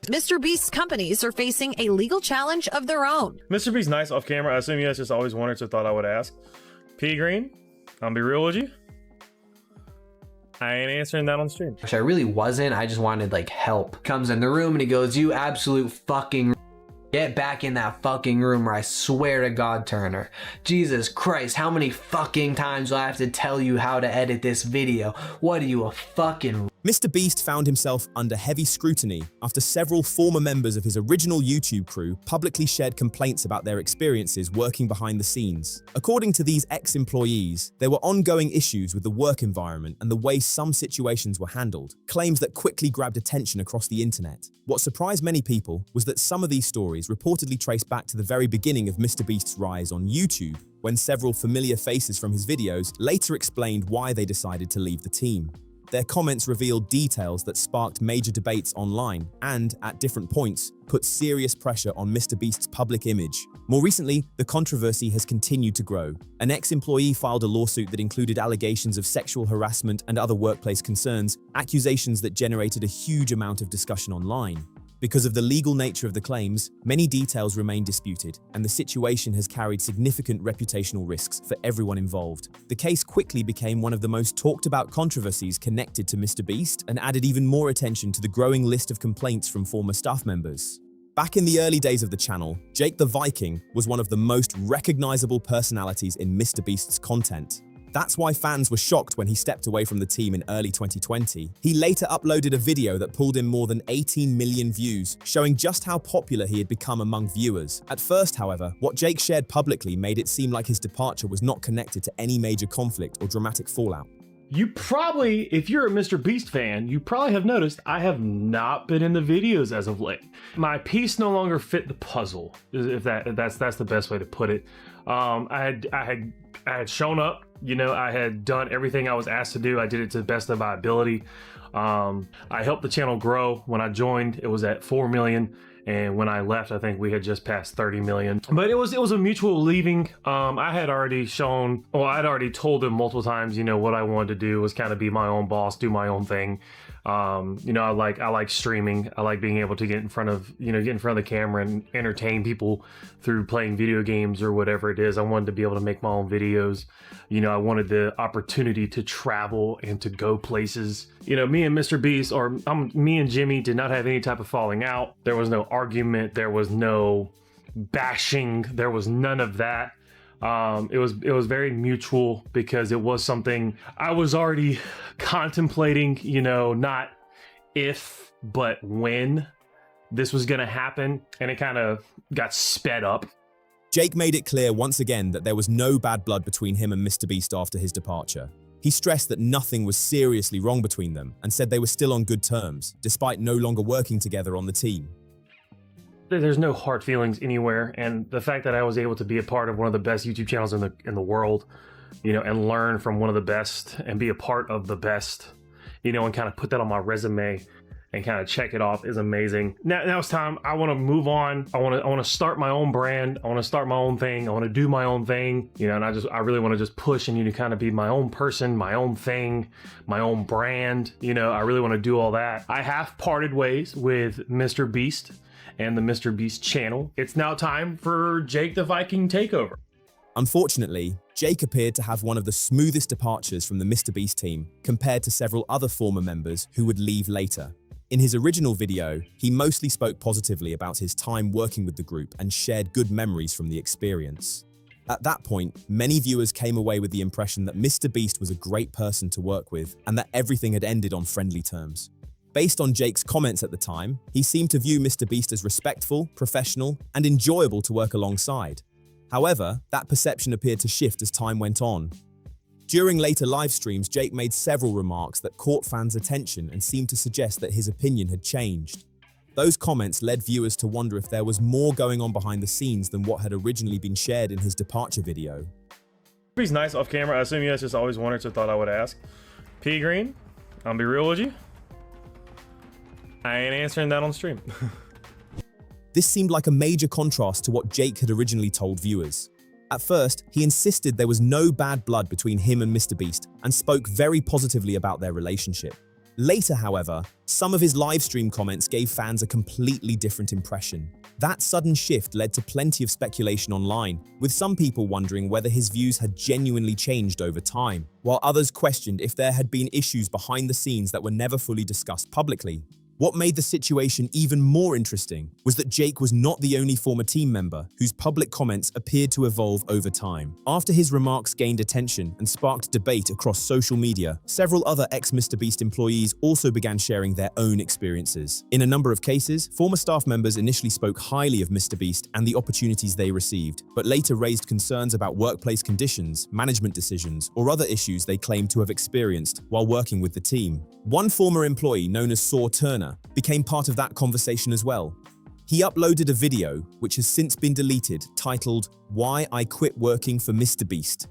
MrBeast's companies are facing a legal challenge of their own. MrBeast's nice off camera. I assume you guys just always wondered, so thought I would ask. P Green, I'll be real with you. I ain't answering that on stream. Which I really wasn't. I just wanted like help. Comes in the room and he goes, "You absolute fucking get back in that fucking room, or I swear to God, Turner. Jesus Christ, how many fucking times do I have to tell you how to edit this video? What are you, a fucking..." MrBeast found himself under heavy scrutiny after several former members of his original YouTube crew publicly shared complaints about their experiences working behind the scenes. According to these ex-employees, there were ongoing issues with the work environment and the way some situations were handled, claims that quickly grabbed attention across the internet. What surprised many people was that some of these stories reportedly traced back to the very beginning of MrBeast's rise on YouTube, when several familiar faces from his videos later explained why they decided to leave the team. Their comments revealed details that sparked major debates online and, at different points, put serious pressure on MrBeast's public image. More recently, the controversy has continued to grow. An ex-employee filed a lawsuit that included allegations of sexual harassment and other workplace concerns, accusations that generated a huge amount of discussion online. Because of the legal nature of the claims, many details remain disputed, and the situation has carried significant reputational risks for everyone involved. The case quickly became one of the most talked about controversies connected to MrBeast and added even more attention to the growing list of complaints from former staff members. Back in the early days of the channel, Jake the Viking was one of the most recognizable personalities in MrBeast's content. That's why fans were shocked when he stepped away from the team in early 2020. He later uploaded a video that pulled in more than 18 million views, showing just how popular he had become among viewers. At first, however, what Jake shared publicly made it seem like his departure was not connected to any major conflict or dramatic fallout. You probably, if you're a MrBeast fan, you probably have noticed I have not been in the videos as of late. My piece no longer fit the puzzle, if that's the best way to put it. I had shown up, you know, I had done everything I was asked to do. I did it to the best of my ability. I helped the channel grow. When I joined, it was at 4 million. And when I left, I think we had just passed 30 million. But it was a mutual leaving. I had already I'd already told him multiple times, you know, what I wanted to do was kind of be my own boss, do my own thing. You know, I like streaming. I like being able to get in front of the camera and entertain people through playing video games or whatever it is. I wanted to be able to make my own videos. You know, I wanted the opportunity to travel and to go places. You know, me and MrBeast, or me and Jimmy did not have any type of falling out. There was no argument. There was no bashing. There was none of that. It was very mutual because it was something I was already contemplating, you know, not if, but when this was going to happen. And it kind of got sped up. Jake made it clear once again that there was no bad blood between him and MrBeast after his departure. He stressed that nothing was seriously wrong between them and said they were still on good terms, despite no longer working together on the team. There's no hard feelings anywhere, and the fact that I was able to be a part of one of the best YouTube channels in the world, you know, and learn from one of the best and be a part of the best, you know, and kind of put that on my resume and kind of check it off is amazing. Now it's time. I want to move on. I want to start my own brand. I want to start my own thing. I want to do my own thing, you know, and I really want to just push and, you know, kind of be my own person, my own thing, my own brand. You know, I really want to do all that. I have parted ways with MrBeast and the MrBeast channel. It's now time for Jake the Viking takeover. Unfortunately, Jake appeared to have one of the smoothest departures from the MrBeast team compared to several other former members who would leave later. In his original video, he mostly spoke positively about his time working with the group and shared good memories from the experience. At that point, many viewers came away with the impression that MrBeast was a great person to work with and that everything had ended on friendly terms. Based on Jake's comments at the time, he seemed to view MrBeast as respectful, professional, and enjoyable to work alongside. However, that perception appeared to shift as time went on. During later live streams, Jake made several remarks that caught fans' attention and seemed to suggest that his opinion had changed. Those comments led viewers to wonder if there was more going on behind the scenes than what had originally been shared in his departure video. He's nice off camera. I assume you guys just always wondered, so thought I would ask. P Green, I'll be real with you. I ain't answering that on stream. This seemed like a major contrast to what Jake had originally told viewers. At first, he insisted there was no bad blood between him and MrBeast and spoke very positively about their relationship. Later, however, some of his livestream comments gave fans a completely different impression. That sudden shift led to plenty of speculation online, with some people wondering whether his views had genuinely changed over time, while others questioned if there had been issues behind the scenes that were never fully discussed publicly. What made the situation even more interesting was that Jake was not the only former team member whose public comments appeared to evolve over time. After his remarks gained attention and sparked debate across social media, several other ex-MrBeast employees also began sharing their own experiences. In a number of cases, former staff members initially spoke highly of MrBeast and the opportunities they received, but later raised concerns about workplace conditions, management decisions, or other issues they claimed to have experienced while working with the team. One former employee, known as Saw Turner, became part of that conversation as well. He uploaded a video, which has since been deleted, titled, "Why I Quit Working for MrBeast."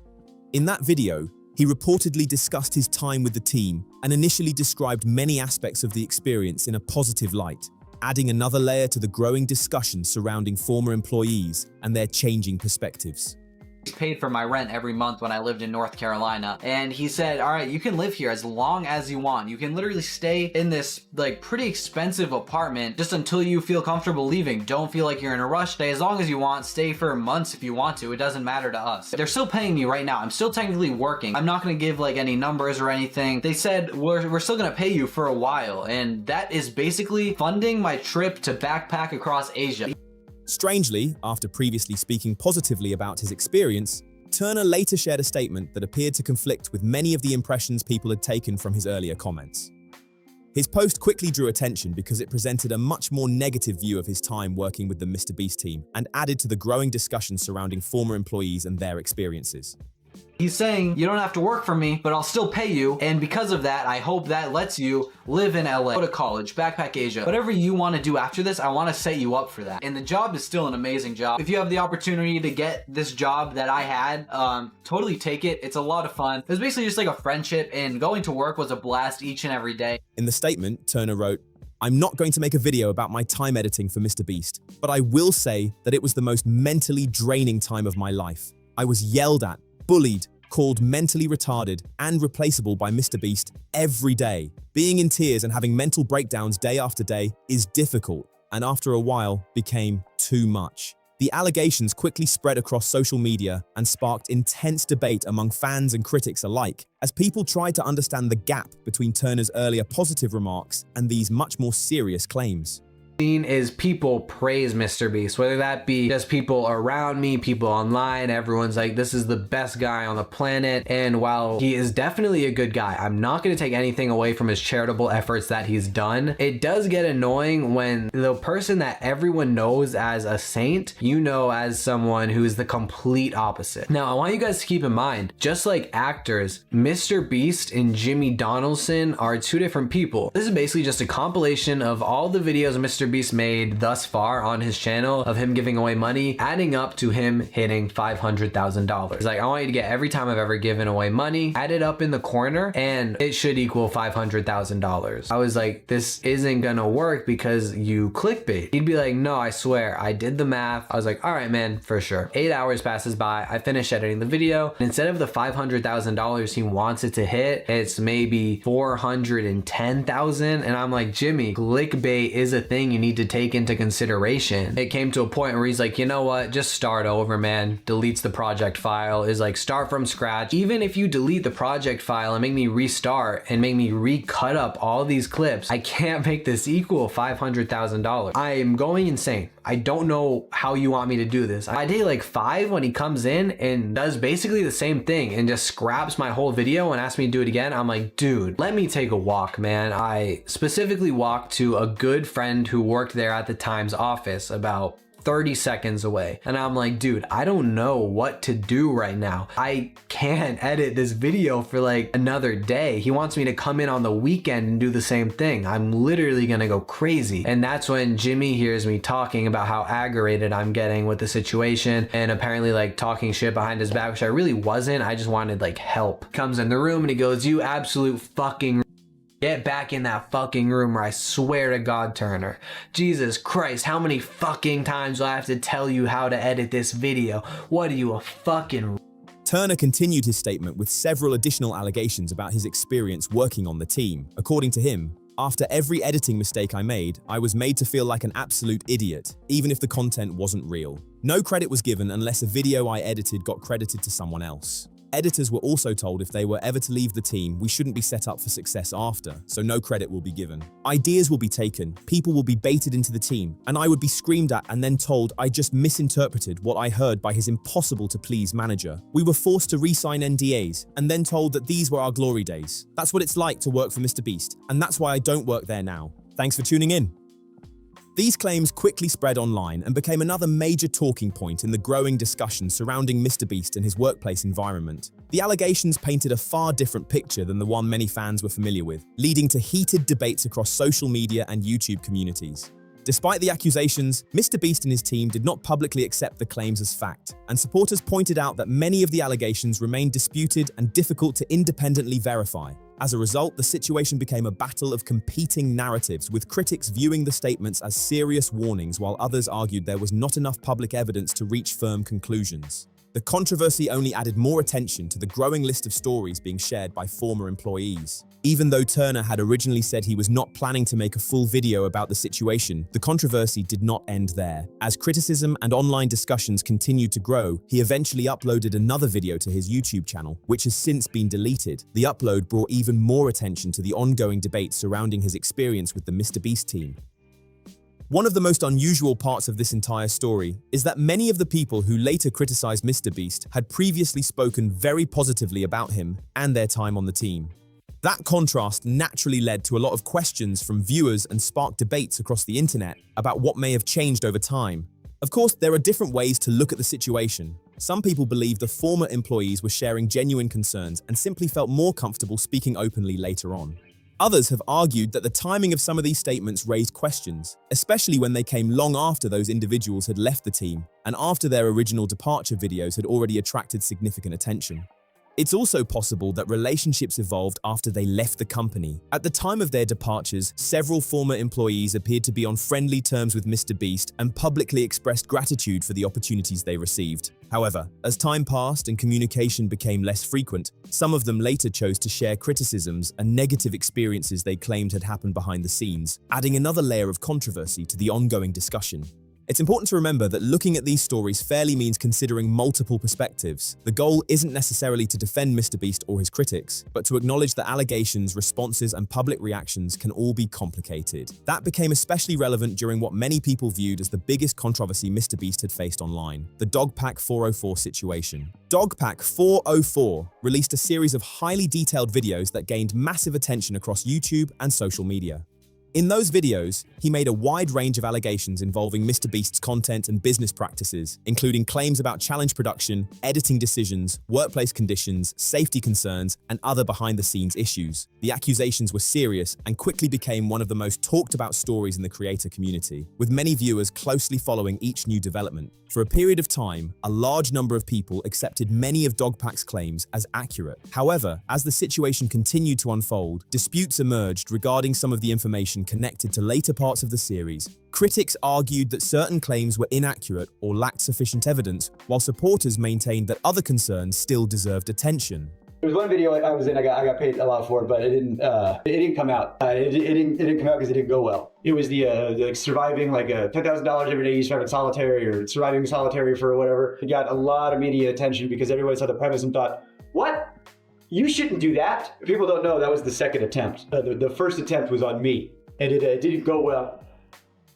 In that video, he reportedly discussed his time with the team and initially described many aspects of the experience in a positive light, adding another layer to the growing discussion surrounding former employees and their changing perspectives. Paid for my rent every month when I lived in North Carolina, and he said, all right, you can live here as long as you want. You can literally stay in this like pretty expensive apartment just until you feel comfortable leaving. Don't feel like you're in a rush. Stay as long as you want. Stay for months if you want to. It doesn't matter to us. They're still paying me right now. I'm still technically working. I'm not going to give like any numbers or anything. They said we're still going to pay you for a while, and that is basically funding my trip to backpack across Asia. Strangely, after previously speaking positively about his experience, Turner later shared a statement that appeared to conflict with many of the impressions people had taken from his earlier comments. His post quickly drew attention because it presented a much more negative view of his time working with the MrBeast team and added to the growing discussion surrounding former employees and their experiences. He's saying, you don't have to work for me, but I'll still pay you. And because of that, I hope that lets you live in LA, go to college, backpack Asia. Whatever you want to do after this, I want to set you up for that. And the job is still an amazing job. If you have the opportunity to get this job that I had, totally take it. It's a lot of fun. It was basically just like a friendship, and going to work was a blast each and every day. In the statement, Turner wrote, "I'm not going to make a video about my time editing for MrBeast, but I will say that it was the most mentally draining time of my life. I was yelled at, bullied, called mentally retarded and replaceable by MrBeast every day. Being in tears and having mental breakdowns day after day is difficult, and after a while became too much." The allegations quickly spread across social media and sparked intense debate among fans and critics alike, as people tried to understand the gap between Turner's earlier positive remarks and these much more serious claims. Seen is people praise MrBeast, whether that be just people around me, people online. Everyone's like, this is the best guy on the planet. And while he is definitely a good guy, I'm not going to take anything away from his charitable efforts that he's done. It does get annoying when the person that everyone knows as a saint, you know, as someone who is the complete opposite. Now, I want you guys to keep in mind, just like actors, MrBeast and Jimmy Donaldson are two different people. This is basically just a compilation of all the videos MrBeast made thus far on his channel of him giving away money, adding up to him hitting $500,000. Like, I want you to get every time I've ever given away money, add it up in the corner, and it should equal $500,000. I was like, this isn't gonna work because you clickbait. He'd be like, no, I swear, I did the math. I was like, all right, man, for sure. 8 hours passes by, I finish editing the video, and instead of the $500,000 he wants it to hit, it's maybe $410,000, and I'm like, Jimmy, clickbait is a thing you need to take into consideration. It came to a point where he's like, you know what, just start over, man. Deletes the project file, is like, start from scratch. Even if you delete the project file and make me restart and make me recut up all these clips, I can't make this equal $500,000. I am going insane. I don't know how you want me to do this. By day like 5, when he comes in and does basically the same thing and just scraps my whole video and asks me to do it again, I'm like, dude, let me take a walk, man. I specifically walked to a good friend who worked there at the Times office about 30 seconds away. And I'm like, dude, I don't know what to do right now. I can't edit this video for like another day. He wants me to come in on the weekend and do the same thing. I'm literally gonna go crazy. And that's when Jimmy hears me talking about how aggravated I'm getting with the situation, and apparently like talking shit behind his back, which I really wasn't. I just wanted like help. Comes in the room and he goes, you absolute fucking get back in that fucking room, or I swear to God, Turner. Jesus Christ, how many fucking times do I have to tell you how to edit this video? What are you, a fucking... Turner continued his statement with several additional allegations about his experience working on the team. According to him, "After every editing mistake I made, I was made to feel like an absolute idiot, even if the content wasn't real. No credit was given unless a video I edited got credited to someone else. Editors were also told if they were ever to leave the team, we shouldn't be set up for success after, so no credit will be given. Ideas will be taken, people will be baited into the team, and I would be screamed at and then told I just misinterpreted what I heard by his impossible-to-please manager. We were forced to re-sign NDAs, and then told that these were our glory days. That's what it's like to work for MrBeast, and that's why I don't work there now. Thanks for tuning in." These claims quickly spread online and became another major talking point in the growing discussion surrounding MrBeast and his workplace environment. The allegations painted a far different picture than the one many fans were familiar with, leading to heated debates across social media and YouTube communities. Despite the accusations, MrBeast and his team did not publicly accept the claims as fact, and supporters pointed out that many of the allegations remained disputed and difficult to independently verify. As a result, the situation became a battle of competing narratives, with critics viewing the statements as serious warnings while others argued there was not enough public evidence to reach firm conclusions. The controversy only added more attention to the growing list of stories being shared by former employees. Even though Turner had originally said he was not planning to make a full video about the situation, the controversy did not end there. As criticism and online discussions continued to grow, he eventually uploaded another video to his YouTube channel, which has since been deleted. The upload brought even more attention to the ongoing debate surrounding his experience with the MrBeast team. One of the most unusual parts of this entire story is that many of the people who later criticized MrBeast had previously spoken very positively about him and their time on the team. That contrast naturally led to a lot of questions from viewers and sparked debates across the internet about what may have changed over time. Of course, there are different ways to look at the situation. Some people believe the former employees were sharing genuine concerns and simply felt more comfortable speaking openly later on. Others have argued that the timing of some of these statements raised questions, especially when they came long after those individuals had left the team and after their original departure videos had already attracted significant attention. It's also possible that relationships evolved after they left the company. At the time of their departures, several former employees appeared to be on friendly terms with MrBeast and publicly expressed gratitude for the opportunities they received. However, as time passed and communication became less frequent, some of them later chose to share criticisms and negative experiences they claimed had happened behind the scenes, adding another layer of controversy to the ongoing discussion. It's important to remember that looking at these stories fairly means considering multiple perspectives. The goal isn't necessarily to defend MrBeast or his critics, but to acknowledge that allegations, responses, and public reactions can all be complicated. That became especially relevant during what many people viewed as the biggest controversy MrBeast had faced online, the Dogpack 404 situation. Dogpack 404 released a series of highly detailed videos that gained massive attention across YouTube and social media. In those videos, he made a wide range of allegations involving MrBeast's content and business practices, including claims about challenge production, editing decisions, workplace conditions, safety concerns, and other behind-the-scenes issues. The accusations were serious and quickly became one of the most talked-about stories in the creator community, with many viewers closely following each new development. For a period of time, a large number of people accepted many of Dogpack's claims as accurate. However, as the situation continued to unfold, disputes emerged regarding some of the information connected to later parts of the series. Critics argued that certain claims were inaccurate or lacked sufficient evidence, while supporters maintained that other concerns still deserved attention. There was one video I was in, I got paid a lot for it, but it didn't come out. It didn't come out because it didn't go well. It was the surviving like $10,000 every day you survive in solitary, or surviving solitary for whatever. It got a lot of media attention because everybody saw the premise and thought, what? You shouldn't do that. People don't know that was the second attempt. The first attempt was on me, and it didn't go well.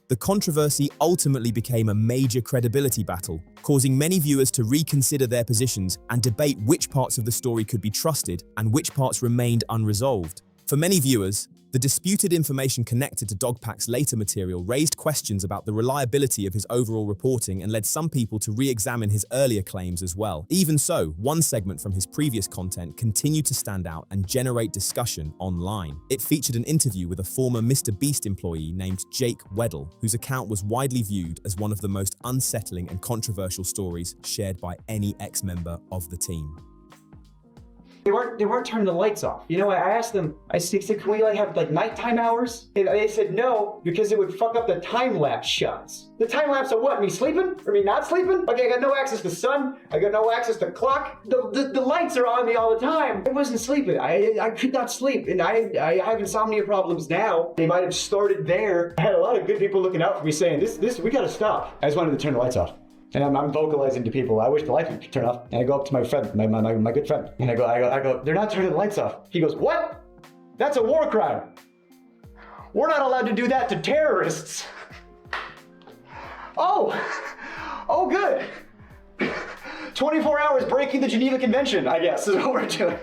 The controversy ultimately became a major credibility battle, causing many viewers to reconsider their positions and debate which parts of the story could be trusted and which parts remained unresolved. For many viewers, the disputed information connected to Dogpack's later material raised questions about the reliability of his overall reporting and led some people to re-examine his earlier claims as well. Even so, one segment from his previous content continued to stand out and generate discussion online. It featured an interview with a former MrBeast employee named Jake Weddle, whose account was widely viewed as one of the most unsettling and controversial stories shared by any ex-member of the team. They weren't turning the lights off. You know, I asked them, I said, can we like have like nighttime hours? And they said no, because it would fuck up the time-lapse shots. The time-lapse of what? Me sleeping? Or me not sleeping? Okay, I got no access to sun. I got no access to clock. The lights are on me all the time. I wasn't sleeping. I could not sleep. And I have insomnia problems now. They might have started there. I had a lot of good people looking out for me saying, this, we gotta stop. I just wanted to turn the lights off. And I'm vocalizing to people, I wish the lights would turn off. And I go up to my friend, my good friend, and I go, they're not turning the lights off. He goes, what? That's a war crime. We're not allowed to do that to terrorists. Oh, good. 24 hours breaking the Geneva Convention, I guess, is what we're doing.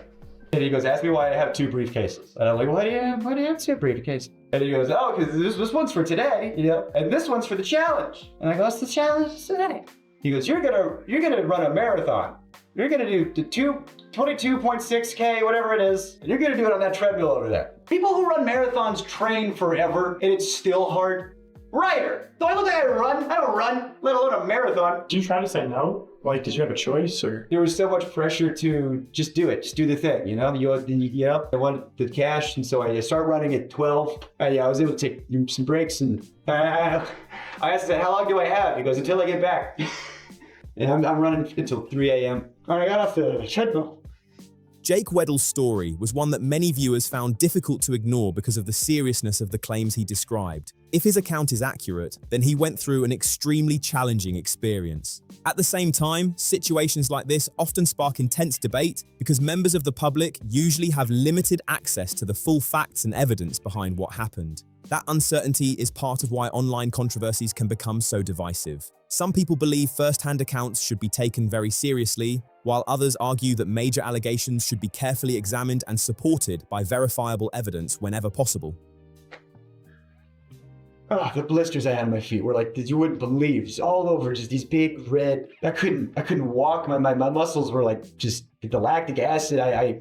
And he goes, ask me why I have 2 briefcases. And I'm like, why do you have 2 briefcases? And he goes, oh, because this one's for today, you know, and this one's for the challenge. And I go, what's the challenge today? He goes, you're gonna run a marathon. You're gonna do the 22.6K, whatever it is, and you're gonna do it on that treadmill over there. People who run marathons train forever, and it's still hard. Ryder, do I look like I run? I don't run, let alone a marathon. Did you try to say no? Like, did you have a choice, or? There was so much pressure to just do it, just do the thing, you know? I wanted the cash, and so I started running at 12. I was able to take some breaks, and I asked him, how long do I have? He goes, until I get back. And I'm running until 3 a.m. And I got off the treadmill. Jake Weddle's story was one that many viewers found difficult to ignore because of the seriousness of the claims he described. If his account is accurate, then he went through an extremely challenging experience. At the same time, situations like this often spark intense debate because members of the public usually have limited access to the full facts and evidence behind what happened. That uncertainty is part of why online controversies can become so divisive. Some people believe first-hand accounts should be taken very seriously, while others argue that major allegations should be carefully examined and supported by verifiable evidence whenever possible. Oh, the blisters I had on my feet were like, you wouldn't believe, just all over, just these big red, I couldn't walk, my muscles were like just the lactic acid. I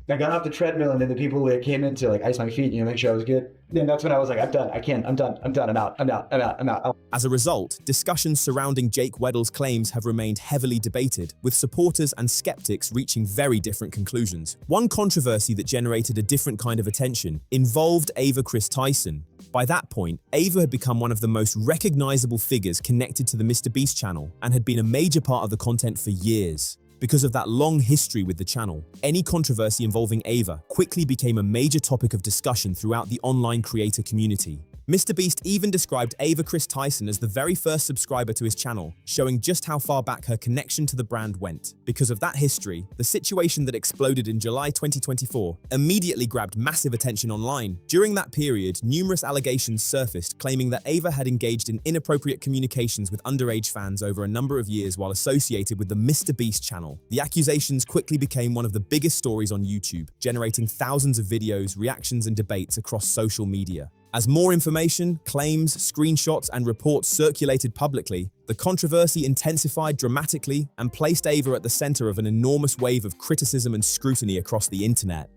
got off the treadmill, and then the people that came in to like ice my feet, make sure I was good. Then that's when I was like, I'm done, I'm done, I'm out. As a result, discussions surrounding Jake Weddle's claims have remained heavily debated, with supporters and skeptics reaching very different conclusions. One controversy that generated a different kind of attention involved Ava Chris Tyson. By that point, Ava had become one of the most recognizable figures connected to the MrBeast channel and had been a major part of the content for years. Because of that long history with the channel, any controversy involving Ava quickly became a major topic of discussion throughout the online creator community. MrBeast even described Ava Chris Tyson as the very first subscriber to his channel, showing just how far back her connection to the brand went. Because of that history, the situation that exploded in July 2024 immediately grabbed massive attention online. During that period, numerous allegations surfaced claiming that Ava had engaged in inappropriate communications with underage fans over a number of years while associated with the MrBeast channel. The accusations quickly became one of the biggest stories on YouTube, generating thousands of videos, reactions, and debates across social media. As more information, claims, screenshots, and reports circulated publicly, the controversy intensified dramatically and placed Ava at the center of an enormous wave of criticism and scrutiny across the internet.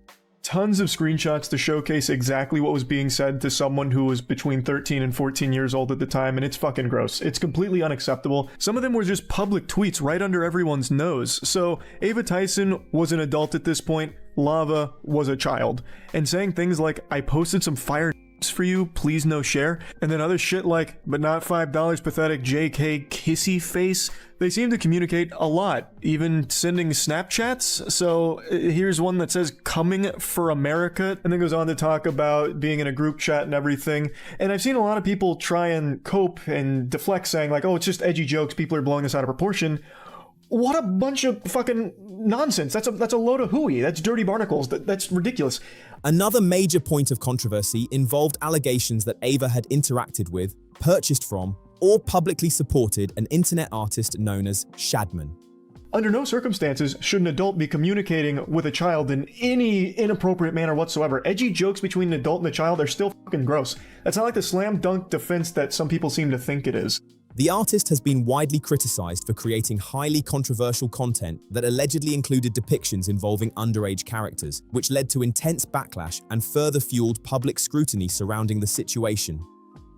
Tons of screenshots to showcase exactly what was being said to someone who was between 13 and 14 years old at the time, and it's fucking gross. It's completely unacceptable. Some of them were just public tweets right under everyone's nose. So Ava Tyson was an adult at this point, Lava was a child, and saying things like, I posted some fire for you, please no share, and then other shit like, but not $5, pathetic JK kissy face. They seem to communicate a lot, even sending Snapchats. So here's one that says coming for America, and then goes on to talk about being in a group chat and everything. And I've seen a lot of people try and cope and deflect, saying like, oh, it's just edgy jokes, people are blowing this out of proportion. What a bunch of fucking nonsense. That's a load of hooey. That's dirty barnacles. That's ridiculous. Another major point of controversy involved allegations that Ava had interacted with, purchased from, or publicly supported an internet artist known as Shadman. Under no circumstances should an adult be communicating with a child in any inappropriate manner whatsoever. Edgy jokes between an adult and a child are still fucking gross. That's not like the slam dunk defense that some people seem to think it is. The artist has been widely criticized for creating highly controversial content that allegedly included depictions involving underage characters, which led to intense backlash and further fueled public scrutiny surrounding the situation.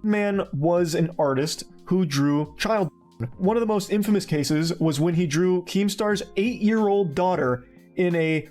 Man was an artist who drew child. One of the most infamous cases was when he drew Keemstar's 8-year-old daughter in a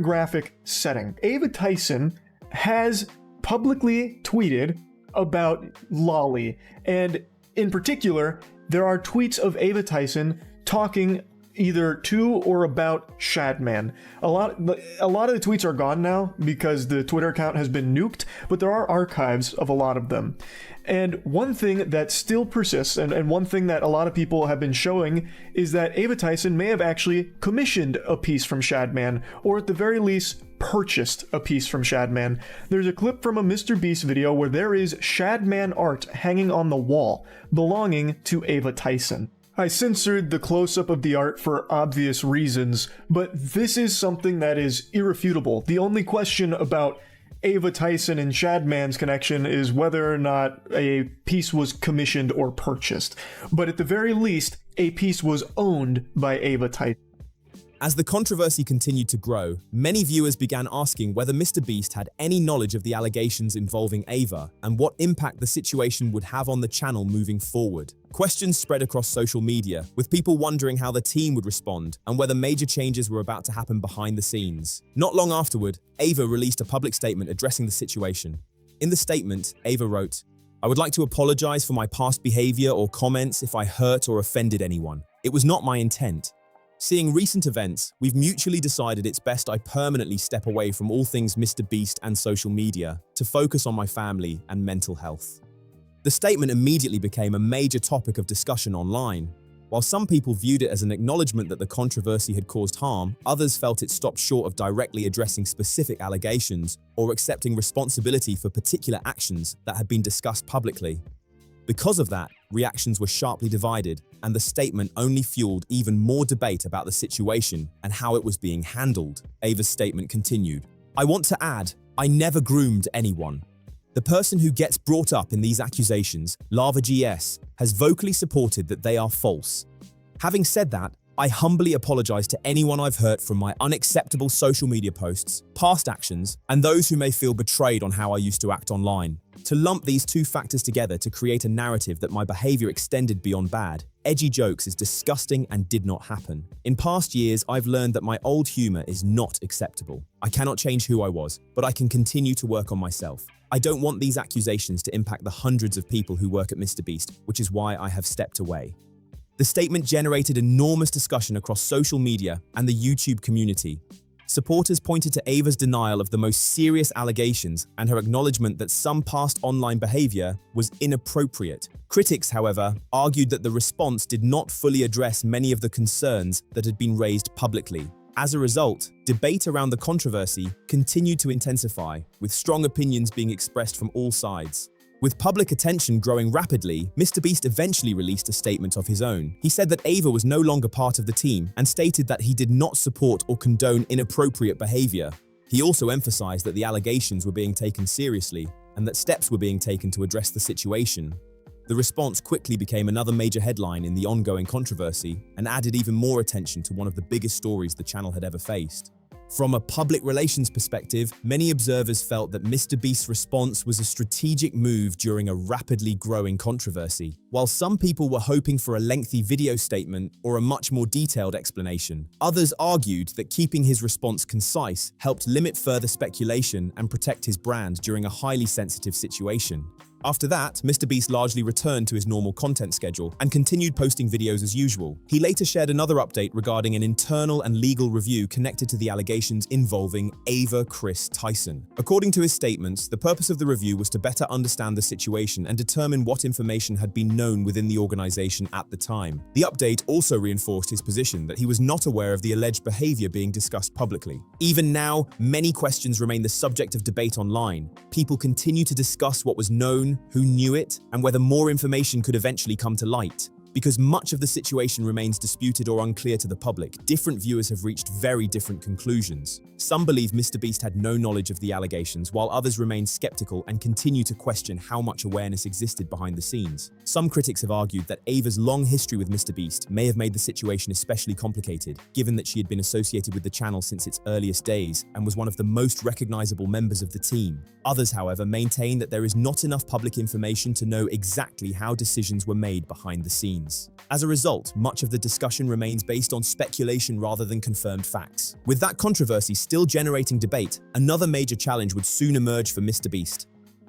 graphic setting. Ava Tyson has publicly tweeted about Lolly, and in particular, there are tweets of Ava Tyson talking either to or about Shadman. A lot of the tweets are gone now because the Twitter account has been nuked, but there are archives of a lot of them. And one thing that still persists, and one thing that a lot of people have been showing, is that Ava Tyson may have actually commissioned a piece from Shadman, or at the very least, purchased a piece from Shadman. There's a clip from a MrBeast video where there is Shadman art hanging on the wall, belonging to Ava Tyson. I censored the close-up of the art for obvious reasons, but this is something that is irrefutable. The only question about Ava Tyson and Shadman's connection is whether or not a piece was commissioned or purchased. But at the very least, a piece was owned by Ava Tyson. As the controversy continued to grow, many viewers began asking whether MrBeast had any knowledge of the allegations involving Ava and what impact the situation would have on the channel moving forward. Questions spread across social media, with people wondering how the team would respond and whether major changes were about to happen behind the scenes. Not long afterward, Ava released a public statement addressing the situation. In the statement, Ava wrote, "I would like to apologize for my past behavior or comments if I hurt or offended anyone. It was not my intent. Seeing recent events, we've mutually decided it's best I permanently step away from all things MrBeast and social media to focus on my family and mental health." The statement immediately became a major topic of discussion online. While some people viewed it as an acknowledgement that the controversy had caused harm, others felt it stopped short of directly addressing specific allegations or accepting responsibility for particular actions that had been discussed publicly. Because of that, reactions were sharply divided, and the statement only fueled even more debate about the situation and how it was being handled. Ava's statement continued, "I want to add, I never groomed anyone. The person who gets brought up in these accusations, Lava GS, has vocally supported that they are false. Having said that, I humbly apologize to anyone I've hurt from my unacceptable social media posts, past actions, and those who may feel betrayed on how I used to act online. To lump these two factors together to create a narrative that my behavior extended beyond bad, edgy jokes is disgusting and did not happen. In past years, I've learned that my old humor is not acceptable. I cannot change who I was, but I can continue to work on myself. I don't want these accusations to impact the hundreds of people who work at MrBeast, which is why I have stepped away." The statement generated enormous discussion across social media and the YouTube community. Supporters pointed to Ava's denial of the most serious allegations and her acknowledgement that some past online behavior was inappropriate. Critics, however, argued that the response did not fully address many of the concerns that had been raised publicly. As a result, debate around the controversy continued to intensify, with strong opinions being expressed from all sides. With public attention growing rapidly, MrBeast eventually released a statement of his own. He said that Ava was no longer part of the team and stated that he did not support or condone inappropriate behavior. He also emphasized that the allegations were being taken seriously and that steps were being taken to address the situation. The response quickly became another major headline in the ongoing controversy and added even more attention to one of the biggest stories the channel had ever faced. From a public relations perspective, many observers felt that MrBeast's response was a strategic move during a rapidly growing controversy. While some people were hoping for a lengthy video statement or a much more detailed explanation, others argued that keeping his response concise helped limit further speculation and protect his brand during a highly sensitive situation. After that, MrBeast largely returned to his normal content schedule and continued posting videos as usual. He later shared another update regarding an internal and legal review connected to the allegations involving Ava Chris Tyson. According to his statements, the purpose of the review was to better understand the situation and determine what information had been known within the organization at the time. The update also reinforced his position that he was not aware of the alleged behavior being discussed publicly. Even now, many questions remain the subject of debate online. People continue to discuss what was known, who knew it, and whether more information could eventually come to light. Because much of the situation remains disputed or unclear to the public, different viewers have reached very different conclusions. Some believe MrBeast had no knowledge of the allegations, while others remain skeptical and continue to question how much awareness existed behind the scenes. Some critics have argued that Ava's long history with MrBeast may have made the situation especially complicated, given that she had been associated with the channel since its earliest days and was one of the most recognizable members of the team. Others, however, maintain that there is not enough public information to know exactly how decisions were made behind the scenes. remains. As a result, much of the discussion remains based on speculation rather than confirmed facts. With that controversy still generating debate, another major challenge would soon emerge for MrBeast.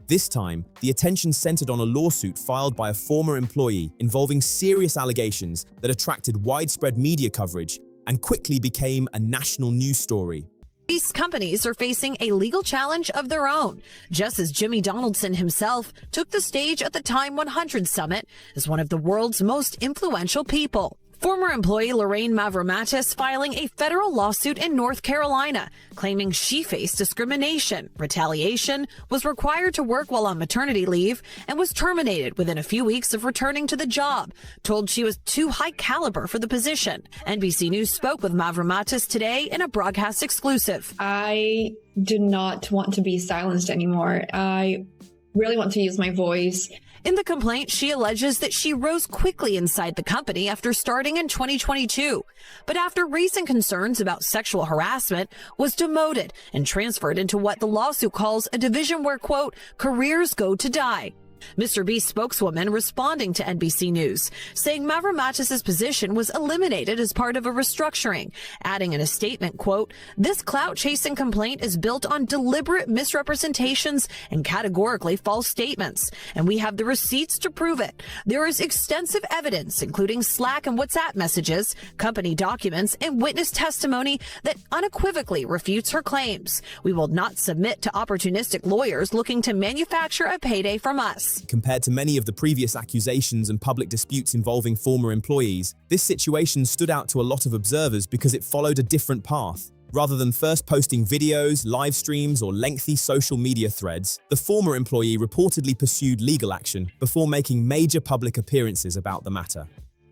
This time, the attention centered on a lawsuit filed by a former employee involving serious allegations that attracted widespread media coverage and quickly became a national news story. These companies are facing a legal challenge of their own, just as Jimmy Donaldson himself took the stage at the Time 100 Summit as one of the world's most influential people. Former employee Lorraine Mavromatis filing a federal lawsuit in North Carolina, claiming she faced discrimination, retaliation, was required to work while on maternity leave, and was terminated within a few weeks of returning to the job, told she was too high caliber for the position. NBC News spoke with Mavromatis today in a broadcast exclusive. I do not want to be silenced anymore. I really want to use my voice. In the complaint, she alleges that she rose quickly inside the company after starting in 2022, but after raising concerns about sexual harassment, was demoted and transferred into what the lawsuit calls a division where, quote, careers go to die. MrBeast spokeswoman responding to NBC News, saying Mavromatis' position was eliminated as part of a restructuring, adding in a statement, quote, this clout-chasing complaint is built on deliberate misrepresentations and categorically false statements, and we have the receipts to prove it. There is extensive evidence, including Slack and WhatsApp messages, company documents, and witness testimony that unequivocally refutes her claims. We will not submit to opportunistic lawyers looking to manufacture a payday from us. Compared to many of the previous accusations and public disputes involving former employees, this situation stood out to a lot of observers because it followed a different path. Rather than first posting videos, live streams, or lengthy social media threads, the former employee reportedly pursued legal action before making major public appearances about the matter.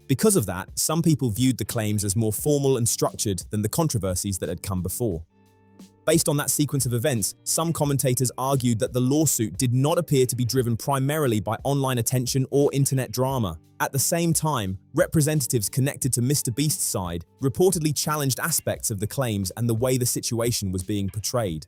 Because of that, some people viewed the claims as more formal and structured than the controversies that had come before. Based on that sequence of events, some commentators argued that the lawsuit did not appear to be driven primarily by online attention or internet drama. At the same time, representatives connected to MrBeast's side reportedly challenged aspects of the claims and the way the situation was being portrayed.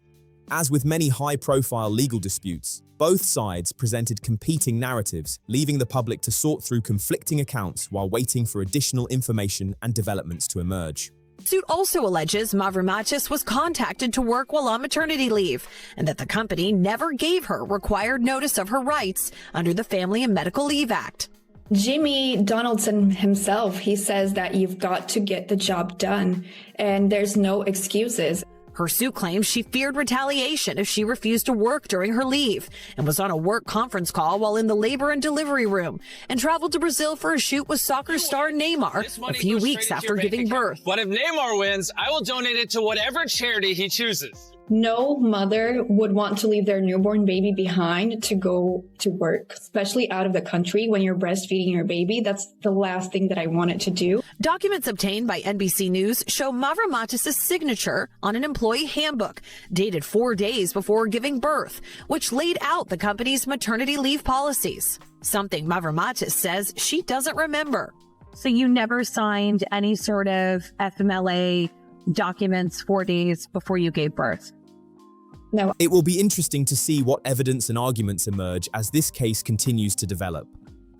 As with many high-profile legal disputes, both sides presented competing narratives, leaving the public to sort through conflicting accounts while waiting for additional information and developments to emerge. The suit also alleges Mavromatis was contacted to work while on maternity leave and that the company never gave her required notice of her rights under the Family and Medical Leave Act. Jimmy Donaldson himself, he says that you've got to get the job done and there's no excuses. Her suit claims she feared retaliation if she refused to work during her leave and was on a work conference call while in the labor and delivery room and traveled to Brazil for a shoot with soccer star Neymar a few weeks after giving birth. But if Neymar wins, I will donate it to whatever charity he chooses. No mother would want to leave their newborn baby behind to go to work, especially out of the country when you're breastfeeding your baby. That's the last thing that I wanted to do. Documents obtained by NBC News show Mavromatis' signature on an employee handbook dated 4 days before giving birth, which laid out the company's maternity leave policies, something Mavromatis says she doesn't remember. So you never signed any sort of FMLA documents 4 days before you gave birth? No. It will be interesting to see what evidence and arguments emerge as this case continues to develop.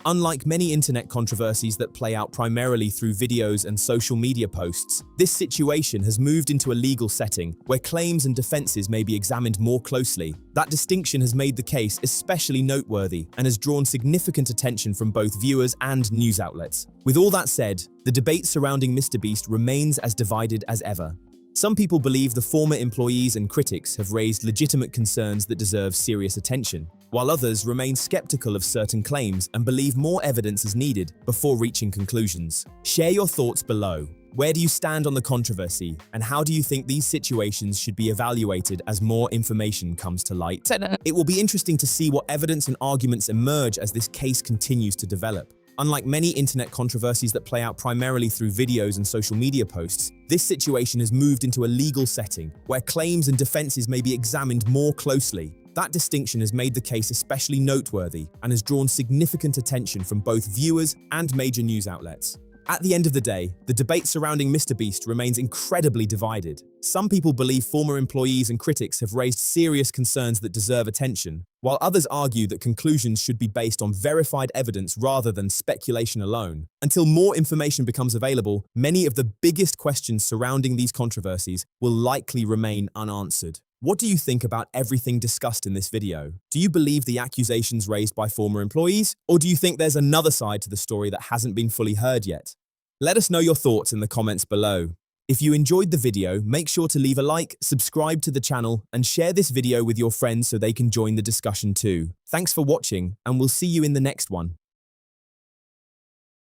Unlike many internet controversies that play out primarily through videos and social media posts, this situation has moved into a legal setting where claims and defenses may be examined more closely. That distinction has made the case especially noteworthy and has drawn significant attention from both viewers and news outlets. With all that said, the debate surrounding MrBeast remains as divided as ever. Some people believe the former employees and critics have raised legitimate concerns that deserve serious attention, while others remain skeptical of certain claims and believe more evidence is needed before reaching conclusions. Share your thoughts below. Where do you stand on the controversy, and how do you think these situations should be evaluated as more information comes to light? It will be interesting to see what evidence and arguments emerge as this case continues to develop. Unlike many internet controversies that play out primarily through videos and social media posts, this situation has moved into a legal setting where claims and defenses may be examined more closely. That distinction has made the case especially noteworthy and has drawn significant attention from both viewers and major news outlets. At the end of the day, the debate surrounding MrBeast remains incredibly divided. Some people believe former employees and critics have raised serious concerns that deserve attention, while others argue that conclusions should be based on verified evidence rather than speculation alone. Until more information becomes available, many of the biggest questions surrounding these controversies will likely remain unanswered. What do you think about everything discussed in this video? Do you believe the accusations raised by former employees, or do you think there's another side to the story that hasn't been fully heard yet? Let us know your thoughts in the comments below. If you enjoyed the video, make sure to leave a like, subscribe to the channel, and share this video with your friends so they can join the discussion too. Thanks for watching, and we'll see you in the next one.